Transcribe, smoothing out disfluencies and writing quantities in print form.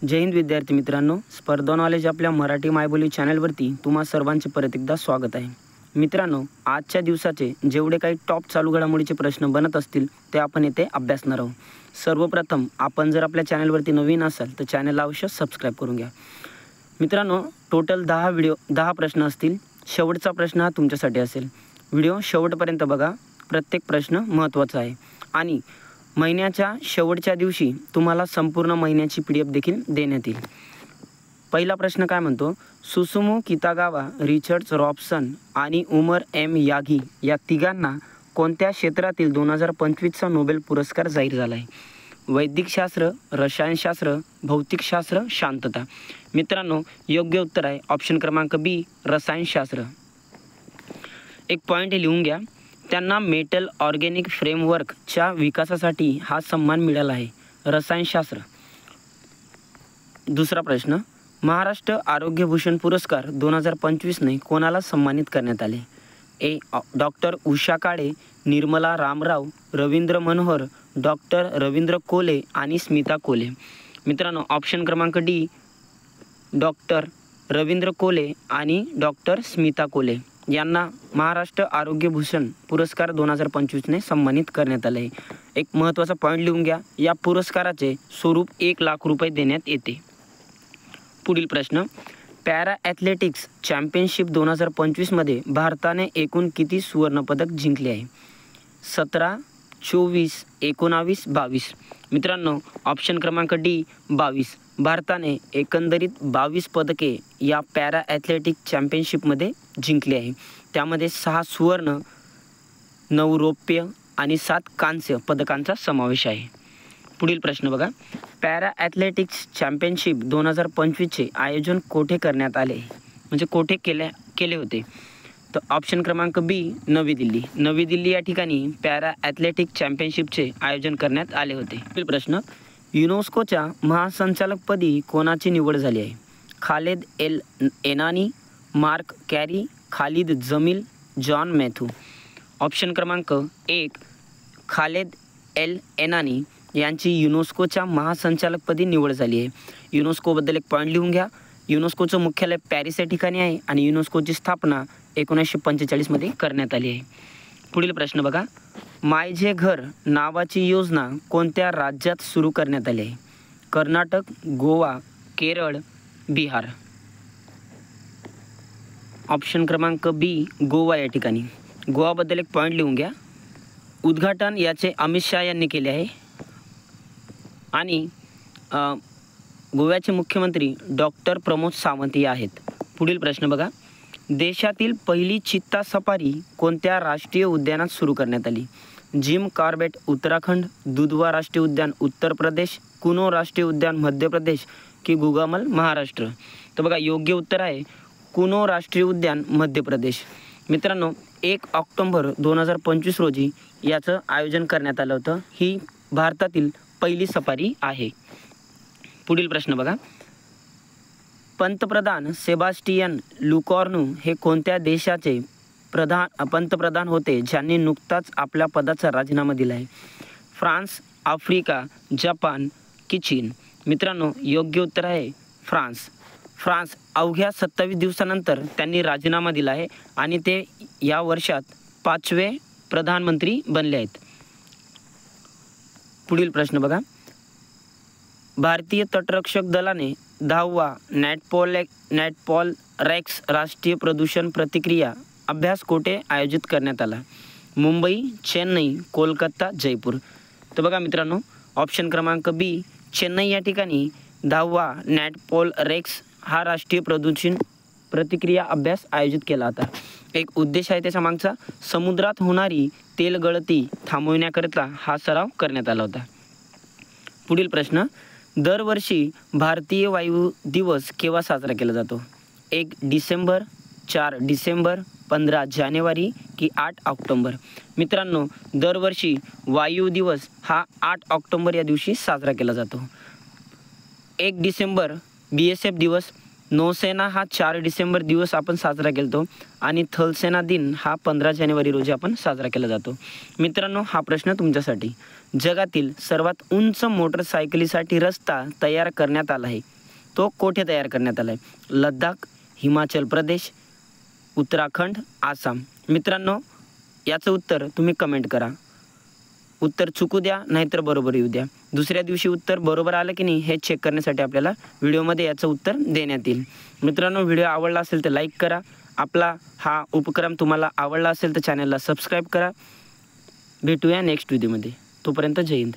जय हिंद विद्यार्थी मित्रांनो, स्पर्धा नॉलेज आपल्या मराठी मायबोली चॅनलवरती तुम्हा सर्वांचे परत एकदा स्वागत आहे. मित्रांनो, आजच्या दिवसाचे जेवढे काही टॉप चालू घडामोडीचे प्रश्न बनत असतील ते आपण येथे अभ्यासणार आहोत. सर्वप्रथम आपण जर आपल्या चॅनलवरती नवीन असाल तर चॅनलला अवश्य सबस्क्राईब करून घ्या. मित्रांनो, टोटल 10 प्रश्न असतील. शेवटचा प्रश्न हा तुमच्यासाठी असेल. व्हिडिओ शेवटपर्यंत बघा. प्रत्येक प्रश्न महत्त्वाचा आहे आणि महिन्याच्या शेवटच्या दिवशी तुम्हाला संपूर्ण महिन्याची PDF देखील देण्यात येईल. पहिला प्रश्न काय म्हणतो, सुसुमू कितागावा, रिचर्ड रॉबसन आणि उमर एम यागी या तिघांना कोणत्या क्षेत्रातील 2025चा नोबेल पुरस्कार जाहीर झाला आहे? वैदिकशास्त्र, रसायनशास्त्र, भौतिकशास्त्र, शांतता. मित्रांनो, योग्य उत्तर आहे ऑप्शन क्रमांक बी, रसायनशास्त्र. एक पॉईंट लिहून घ्या. त्यांना मेटल ऑर्गॅनिक फ्रेमवर्कच्या विकासासाठी हा सन्मान मिळाला आहे, रसायनशास्त्र. दुसरा प्रश्न, महाराष्ट्र आरोग्य भूषण पुरस्कार 2025ने कोणाला सन्मानित करण्यात आले? ए. डॉक्टर उषा काळे, निर्मला रामराव, रवींद्र मनोहर, डॉक्टर रवींद्र कोले आणि स्मिता कोले. मित्रांनो, ऑप्शन क्रमांक डी, डॉक्टर रवींद्र कोले आणि डॉक्टर स्मिता कोले यांना महाराष्ट्र आरोग्य भूषण पुरस्कार 2025ने सन्मानित करण्यात आले. एक महत्त्वाचा पॉईंट लिहून घ्या. या पुरस्काराचे स्वरूप 1 लाख रुपये देण्यात येते. पुढील प्रश्न, पॅरा ॲथलेटिक्स चॅम्पियनशिप 2025मध्ये भारताने एकूण किती सुवर्णपदक जिंकले आहे? 17, 24, 19, 22. मित्रांनो, ऑप्शन क्रमांक डी, 22. भारताने एकंदरीत 22 पदके या पॅरा ॲथलेटिक चॅम्पियनशिपमध्ये जिंकली आहे. त्यामध्ये 6 सुवर्ण, 9 रौप्य आणि 7 कांस्य पदकांचा समावेश आहे. पुढील प्रश्न बघा, पॅरा ॲथलेटिक्स चॅम्पियनशिप 2025चे आयोजन कोठे करण्यात आले, म्हणजे कोठे केले होते? तर ऑप्शन क्रमांक बी, नवी दिल्ली. नवी दिल्ली या ठिकाणी पॅरा ॲथलेटिक चॅम्पियनशिपचे आयोजन करण्यात आले होते. पुढील प्रश्न, युनेस्कोच्या महासंचालकपदी कोणाची निवड झाली आहे? Khaled El Enany, Mark Carey, Khalid Jamil, John Matthew. Option क्रमांक 1, खालेद एल एनानी यांची युनेस्कोच्या महासंचालकपदी निवड झाली आहे. युनेस्कोबद्दल एक पॉईंट लिहून घ्या. युनेस्कोचं मुख्यालय पॅरिस या ठिकाणी आहे आणि युनेस्कोची स्थापना 1945मध्ये करण्यात आली आहे. पुढील प्रश्न बघा, माझे घर नावाची योजना कोणत्या राज्यात सुरू करण्यात आली आहे? कर्नाटक, गोवा, केरळ, बिहार. ऑप्शन क्रमांक बी, गोवा या ठिकाणी. गोवाबद्दल एक पॉईंट लिहून घ्या. उद्घाटन याचे अमित शहा यांनी केले आहे आणि गोव्याचे मुख्यमंत्री डॉक्टर प्रमोद सावंत हे आहेत. पुढील प्रश्न बघा, देशातील पहिली चित्ता सफारी कोणत्या राष्ट्रीय उद्यानात सुरू करण्यात आली? जिम कॉर्बेट उत्तराखंड, दुधवा राष्ट्रीय उद्यान उत्तर प्रदेश, कुनो राष्ट्रीय उद्यान मध्य प्रदेश की गुगामल महाराष्ट्र. तर बघा, योग्य उत्तर आहे कुनो राष्ट्रीय उद्यान मध्य प्रदेश. मित्रांनो, 1 ऑक्टोबर 2025 रोजी याचं आयोजन करण्यात आलं होतं. ही भारतातील पहिली सफारी आहे. पुढील प्रश्न बघा, पंतप्रधान सेबास्टियन लुकॉर्नू हे कोणत्या देशाचे पंतप्रधान होते ज्यांनी नुकताच आपल्या पदाचा राजीनामा दिला आहे? फ्रान्स, आफ्रिका, जपान की चीन. मित्रांनो, योग्य उत्तर आहे फ्रान्स. अवघ्या 27 दिवसानंतर त्यांनी राजीनामा दिला आहे आणि ते या वर्षात 5वे प्रधानमंत्री बनले आहेत. पुढील प्रश्न बघा, भारतीय तटरक्षक दलाने 10वा नॅटपॉल रेक्स राष्ट्रीय प्रदूषण प्रतिक्रिया अभ्यास कोठे आयोजित करण्यात आला? मुंबई, चेन्नई, कोलकाता, जयपूर. तर बघा मित्रांनो, ऑप्शन क्रमांक बी, चेन्नई या ठिकाणी 10वा नॅटपॉल रेक्स हा राष्ट्रीय प्रदूषण प्रतिक्रिया अभ्यास आयोजित केला होता. एक उद्देश आहे त्याच्या मागचा, समुद्रात होणारी तेल गळती थांबवण्याकरिता हा सराव करण्यात आला होता. पुढील प्रश्न, दरवर्षी भारतीय वायू दिवस केव्हा साजरा केला जातो? 1 डिसेंबर, 4 डिसेंबर, 15 जानेवारी की 8 ऑक्टोबर. मित्रांनो, दरवर्षी वायू दिवस हा 8 ऑक्टोबर या दिवशी साजरा केला जातो. 1 डिसेंबर BSF दिवस, नौसेना हा 4 डिसेंबर दिवस आपण साजरा केलतो आणि थलसेना दिन हा 15 जानेवारी रोजी आपण साजरा केला जातो. मित्रांनो, हा प्रश्न तुमच्यासाठी. जगातील सर्वात उंच मोटरसायकलीसाठी रस्ता तयार करण्यात आला आहे, तो कोठे तयार करण्यात आला आहे? लडाख, हिमाचल प्रदेश, उत्तराखंड, आसाम. मित्रांनो, याचं उत्तर तुम्ही कमेंट करा. उत्तर चुकू द्या, नाहीतर बरोबर येऊ द्या. दुसऱ्या दिवशी उत्तर बरोबर आलं की नाही हे चेक करण्यासाठी आपल्याला व्हिडिओमध्ये याचं उत्तर देण्यात येईल. मित्रांनो, व्हिडिओ आवडला असेल तर लाईक करा. आपला हा उपक्रम तुम्हाला आवडला असेल तर चॅनलला सबस्क्राईब करा. भेटूया नेक्स्ट व्हिडिओमध्ये. तोपर्यंत जय हिंद.